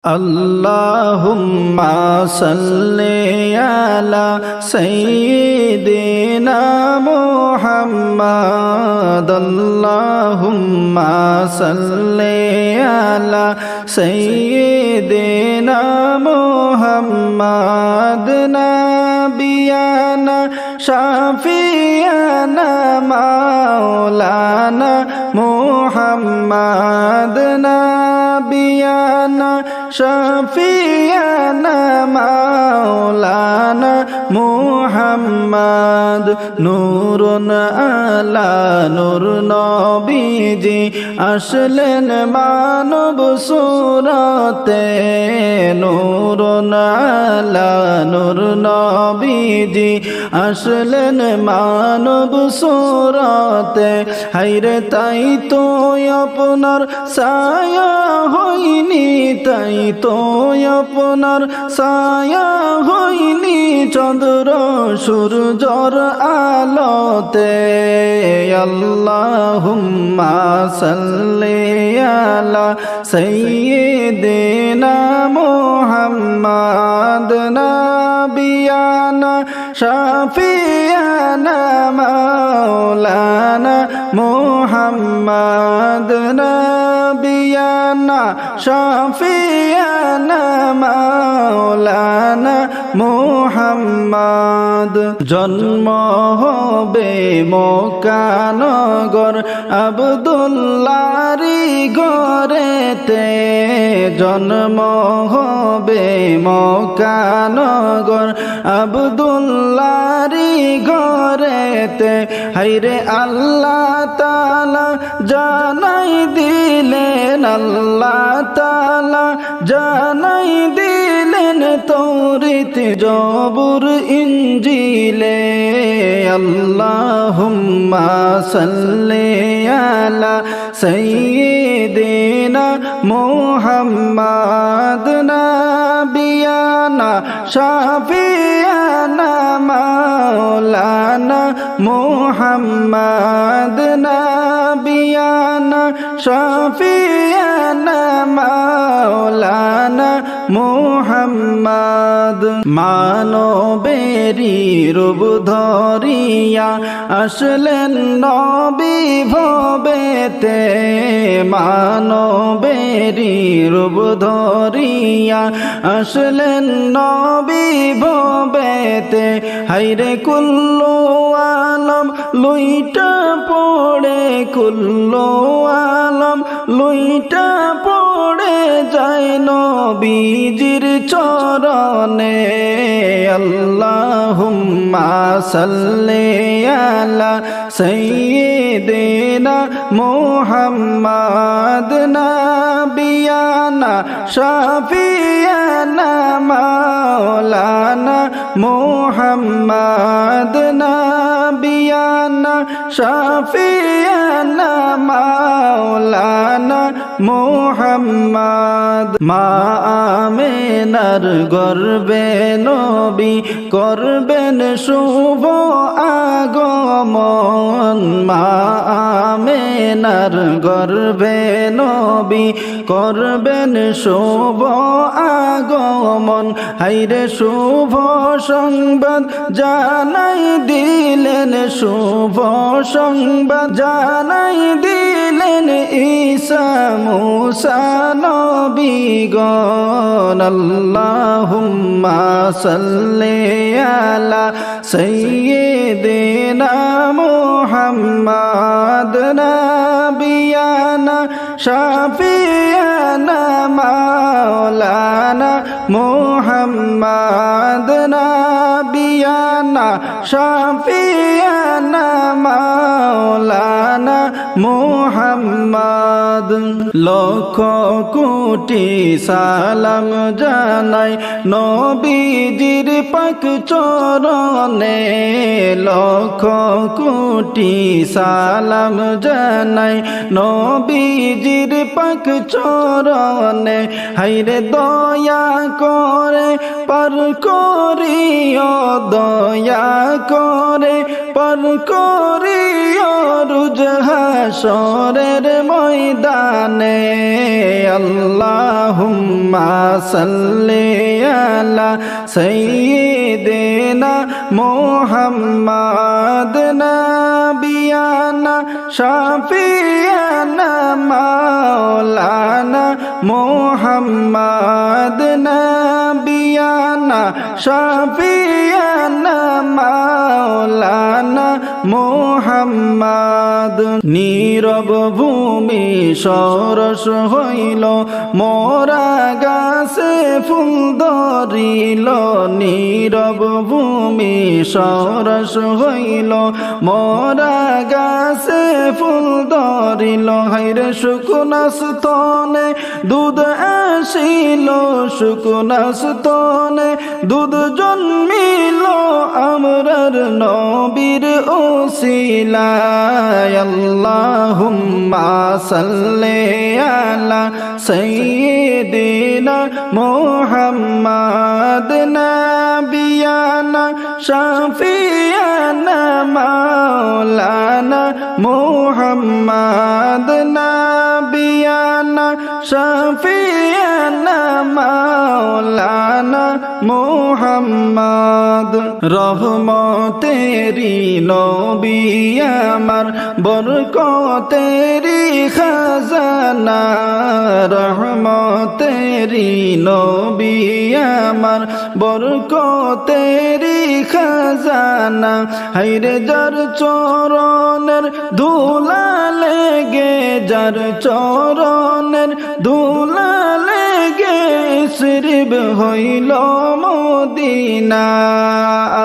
আল্লাহুম্মা সাল্লি আলা সাইয়্যিদিনা মুহাম্মাদ আল্লাহুম্মা সাল্লি আলা সাইয়্যিদিনা মুহাম্মাদ নাবিয়ানা শাফিয়ানা মাওলানা মুহাম্মাদ নাবিয়ানা শাফিয়ানা মাওলানা মুহাম্মদ নূরুন আলা নূর নবীজি আসলেন মানব সুরতে নূরুন আলা নূর নবীজি আসলেন মানব সুরতে হায়রে তাই তো আপনার ছায়া হইনি তাই তো আপনার ছায়া হইনি চন্দ্র সূর্যর আলোতে আল্লাহুম্মা সাল্লি আলা সাইয়্যিদিনা মুহাম্মাদ নাবিয়ানা শাফিয়ানা মাওলানা মুহাম্মাদ নাবিয়ানা শাফিয়ানা মাওলানা মুহাম্মদ জন্ম হবে মক্কা নগর আব্দুল্লাহরি ঘরেতে জন্ম হবে মক্কা নগর আব্দুল্লাহরি ঘরেতে হায়রে আল্লাহ তাআলা জানাই দিলেন আল্লাহ তাআলা জানাই দিলেন তৌরাত জবুর ইনজিলে আল্লাহুম্মা সাল্লি আলা সাইয়্যিদিনা মুহাম্মাদ নাবিয়ানা শাফিয়ানা মাওলানা মুহাম্মাদ নাবিয়ানা শাফিয়ানা মাওলানা মুহাম্মদ মানবেরি রূপ ধরিয়া আসলেন নবী ভবেতে মানবেরি রূপ ধরিয়া আসলেন নবী ভবেতে হায়রে কুল্লু আলম লুইটা পড়ে কুল্লু আলম লুইটা পড়ে যায় নবীজির চরণে আল্লাহুম্মা সাল্লি আলা সাইয়্যিদিনা মুহাম্মাদ নাবিয়ানা শাফিয়ানা মাওলানা মুহাম্মাদ নাবিয়ানা শাফিয়ানা মাওলানা মুহাম্মদ মা আমেনার গর্বে নবী করবেন শুভ আগমন মা আমেনার গর্বে নবী করবেন শুভ আগমন হায়রে শুভ সংবাদ জানাই দিলেন শুভ সংবাদ জানাই দিলেন ঈসা মুসা নবীগণ আল্লাহুম্মা সাল্লি আলা সাইয়্যিদিনা মুহাম্মাদ নাবিয়ানা শাফিয়ানা মাওলানা মুহাম্মাদ নাবিয়ানা শাফিয়ানা মাওলানা মুহাম্মদ লক্ষ কোটি সালাম জানাই নবীজির পাক চরণে লক্ষ কোটি সালাম জানাই নবীজির পাক চরণে হায়রে দয়া করে পার করিও দয়া করে করে পার করিও রোজ হাসরের ময়দানে। আল্লাহুম্মা সাল্লি আলা সাইয়্যিদিনা মুহাম্মাদ নাবিয়ানা শাফিয়ানা মাওলানা মুহাম্মাদ নাবিয়ানা শাফিয়ানা মাওলানা মুহাম্মাদ। নীরব ভূমি সরস হইল মোরা গাছে ফুল ধরিল। নীরব ভূমি সরস হইল মোরা গাছে ফুল ধরিল। হাইরে শুকনা স্তনে দুধ আসিল, শুকনা স্তনে দুধ জন্মিল আমরার নবীর ওসিলায়। আল্লাহুম্মা সাল্লি আলা সাইয়্যিদিনা মুহাম্মাদ নাবিয়ানা শাফিয়ানা মাওলানা মুহাম্মাদ নাবিয়ানা শাফিয়ানা মাওলানা মুহাম্মাদ। রহমতেরি নবী আমার বরকতেরি খাজানা। রহমতেরি নবী আমার বরকতেরি খাজানা। হাইরে যার চরণের ধুলা লেগে, যার চরণের ধুলা লেগে সিরব হইল মদিনা।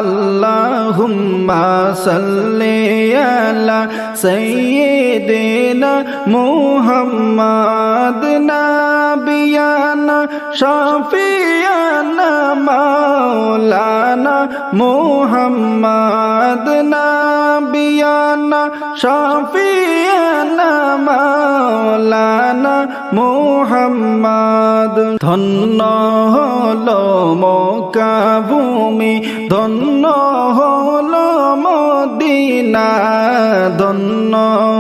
আল্লাহুম্মা সাল্লি আলা সাইয়্যিদিনা মুহাম্মাদ নাবিয়ানা শাফিয়ানা মাওলানা মুহাম্মাদ নাবিয়ানা শাফিয়ানা মাওলানা মুহাম্মাদ। ধন্য হলো মক্কা ভূমি, ধন্য হলো মদিনা। ধন্য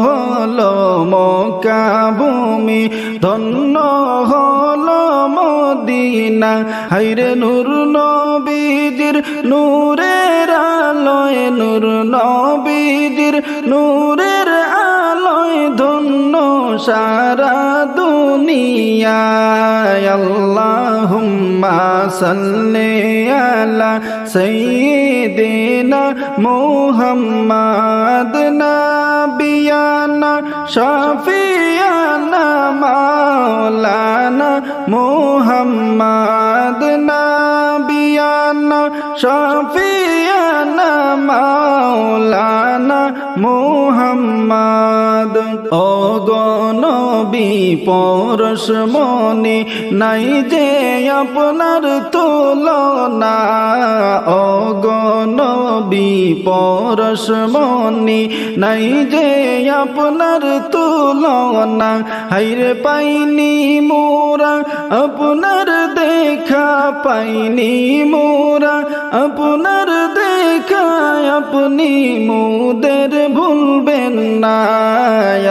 হলো মক্কা ভূমি, ধন্য হলো মদিনা। হাইরে নূর নবীজির নূরের আলোয়, নূর নবীজির নূরের আলোয় ধন্য সারা দুনিয়া। আল্লাহুম্মা সাল্লি আলা সাইয়্যিদিনা মুহাম্মাদ নাবিয়ানা শাফিয়ানা মাওলানা মুহাম্মাদ নাবিয়ানা শাফিয়ানা মাওলানা মুহাম্মাদ। ও গো নবী পরশ মনি নাই যে আপনার তুলনা। ও গো নবী পরশ মনি নাই যে আপনার তুলনা। হাইরে পাইনি মোরা আপনার দেখা, পাইনি মোরা আপনার দেখা। আপনি মোদের ভুলবেন না।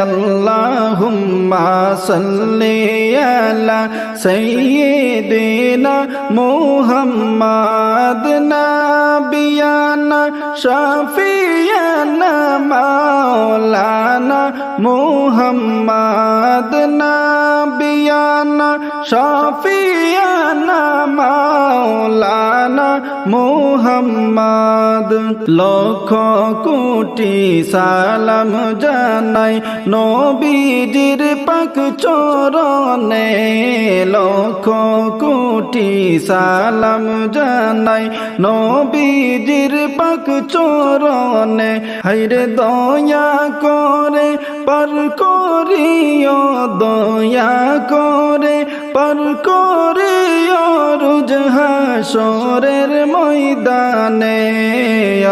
আল্লাহুম্মা সাল্লি আলা সাইয়্যিদিনা মুহাম্মাদ নাবিয়ানা শাফিয়ানা মাওলানা মুহাম্মাদ নাবিয়ানা শাফিয়ানা মাওলানা মুহাম্মাদ। লক্ষ কোটি সালাম জানাই নবীজির পাক চরণে। লক্ষ কোটি সালাম জানাই নবীজির পাক চরণে। হাইরে দয়া করে পার করিও, দয়া করে পার করিও রোজ হাসরের ময়দানে।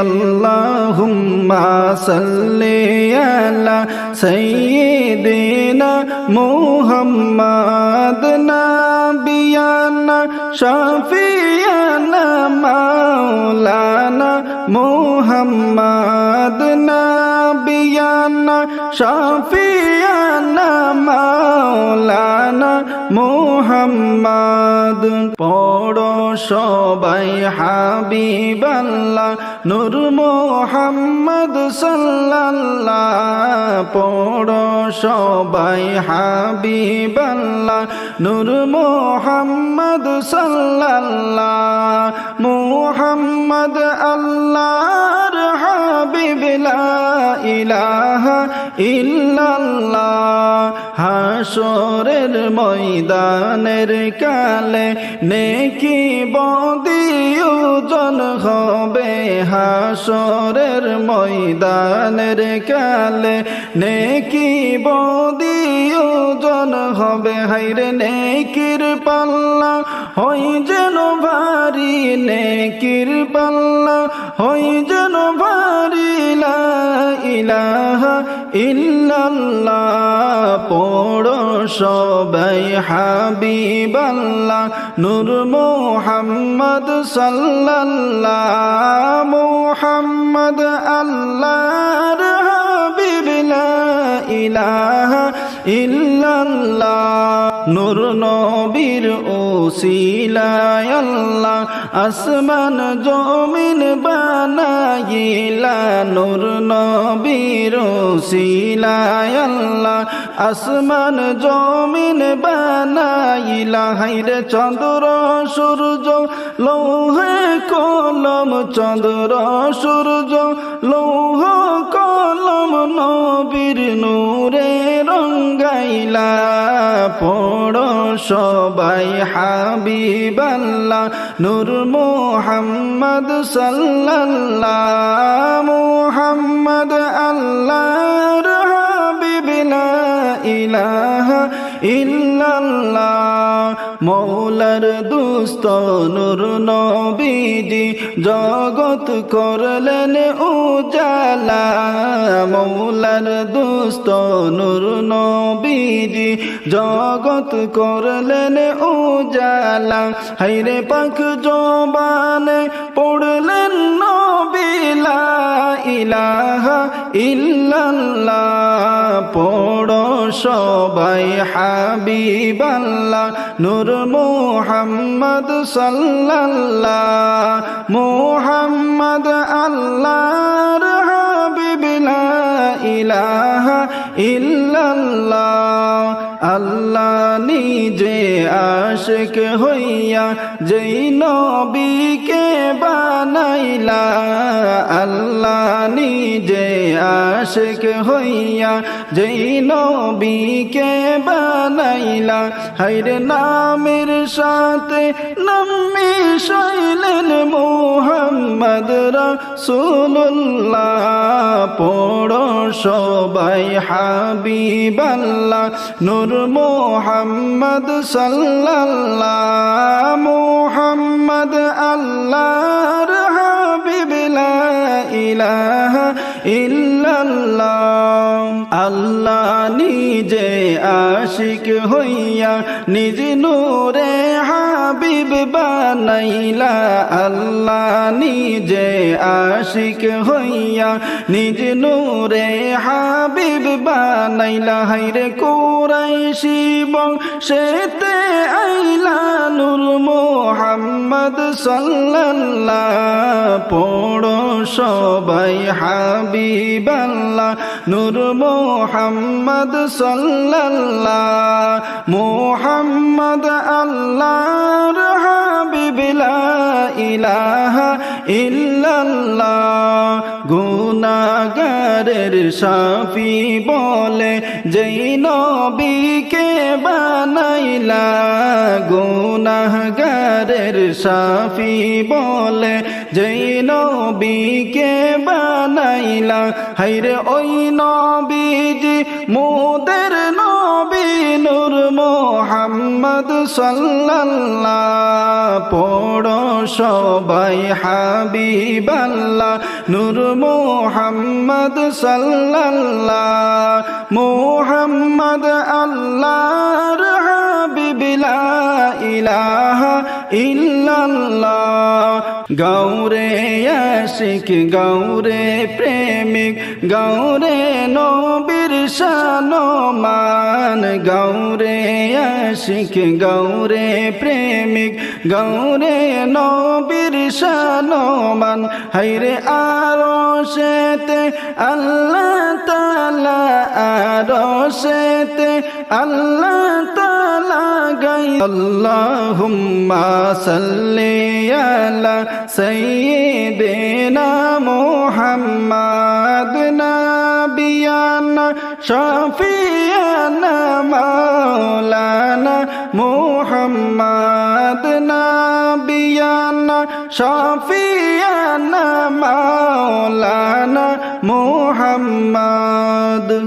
আল্লাহুম্মা সাল্লি আলা সাইয়্যিদিনা মুহাম্মাদ নাবিয়ানা শাফিয়ানা শাফিয়ানা মাওলানা মুহাম্মদ নাবিয়ানা শাফিয়ানা মাওলানা মুহাম্মদ পড়ো সবাই হাবিবাল্লাহ নূর মুহাম্মদ সাল্লাল্লাহ পড়ো সবাই হাবিবাল্লাহ নূর মুহাম্মদ সাল্লাল্লাহ মুহাম্মদ আল্লাহর হাবিব লা ইলাহা ইল্লাল্লাহ হাসরের ময়দানের কালে নেকি বদিউজন হবে হাসরের ময়দানের কালে নেকি বদিউজন হবে হায়রে নেকির পাল্লা হই যেন ভারী নেকির পাল্লা হই যেন ভারী লা ইলাহা ইল্লাল্লাহ পড়ো সবাই হাবিবাল্লাহ নূর মুহাম্মদ সাল্লাল্লাহ মুহাম্মদ আল্লাহর হাবিব লা ইলাহা ইল্লাল্লাহ নূর নবীর ওসিলায় আল্লাহ আসমান জমিন বানাইলা নূর নবীর ওসিলায় আল্লাহ আসমান জমিন বানাইলা হায়রে চন্দ্র সূর্য লৌহে কলম চন্দ্র সূর্য লৌহ কলম নবীর নূরে রঙ্গাইলা পড়ো সবাই হাবিবাল্লাহ নূর মুহাম্মদ সাল্লাল্লাহ মুহাম্মদ আল্লাহর হাবিব লা ইলাহা ইল্লাল্লাহ মৌলার দুস্ত নূর নবীজি জগৎ করলেন উজালা মৌলার দুস্ত নূর নবীজি জগৎ করলেন উজালা হায়রে পাক জবানে পড়লেন নবী লা ইলাহা ইল্লাল্লাহ পড়ো সবাই হাবিবাল্লাহ নূর মুহাম্মদ সাল্লাল্লাহ মুহাম্মদ আল্লাহর হাবিব লা ইলাহা ইল্লাল্লাহ আল্লাহ নিজে আশিক হইয়া যেই নবীকে বানাইলা আল্লাহ নিজে আশিক হইয়া যেই নবীকে বানাইলা হায়রে নামের সাথে নাম মিশাইলেন মুহাম্মদ রাসূলুল্লাহ পড়ো সবাই হাবিবাল্লাহ নূর মুহাম্মদ সাল্লাল্লাহ মুহাম্মদ আল্লাহর হাবিব লা ইলাহা ইল্লাল্লাহ আল্লাহ নিজে আশিক হইয়া নিজ নূরে হাবিব বানাইলা আল্লাহ নিজে আশিক হইয়া নিজ নূরে হাবিব বানাইলা হায়রে কুরাইশি বংশেতে আইলা নূর মুহাম্মদ সাল্লাল্লাহ পড়ো সবাই হাবিবাল্লাহ নূর মুহাম্মদ সাল্লাল্লাহ মুহাম্মদ আল্লাহর হাবিব লা ইলাহা ইল্লাল্লাহ গুনাহগারের শাফি বলে যেই নবীকে বানাইলা গুনাহগারের শাফি বলে যেই নবীকে বানাইলা হায়রে ওই নবীজি মোদের নবী নূর মুহাম্মদ সাল্লাল্লাহ পড়ো সবাই হাবিবাল্লাহ নূর মুহাম্মদ সাল্লাল্লাহ মুহাম্মদ আল্লাহর হাবিব লা ইলাহা ইল্লাল্লাহ। গৌরে আশিক গৌরে প্রেমিক গৌরে নবীর শানমান, গৌরে আশিক গৌরে প্রেমিক গৌরে নবীর শানমান। হায়রে আরশেতে আল্লাহ তাআলা, আরশেতে আল্লাহ তাআলা গাই। আল্লাহুম্মা সাল্লি আলা সাইয়্যিদিনা মুহাম্মাদ নাবিয়ানা শাফিয়ানা মাওলানা মুহাম্মাদ নাবিয়ানা শাফিয়ানা মাওলানা মুহাম্মাদ।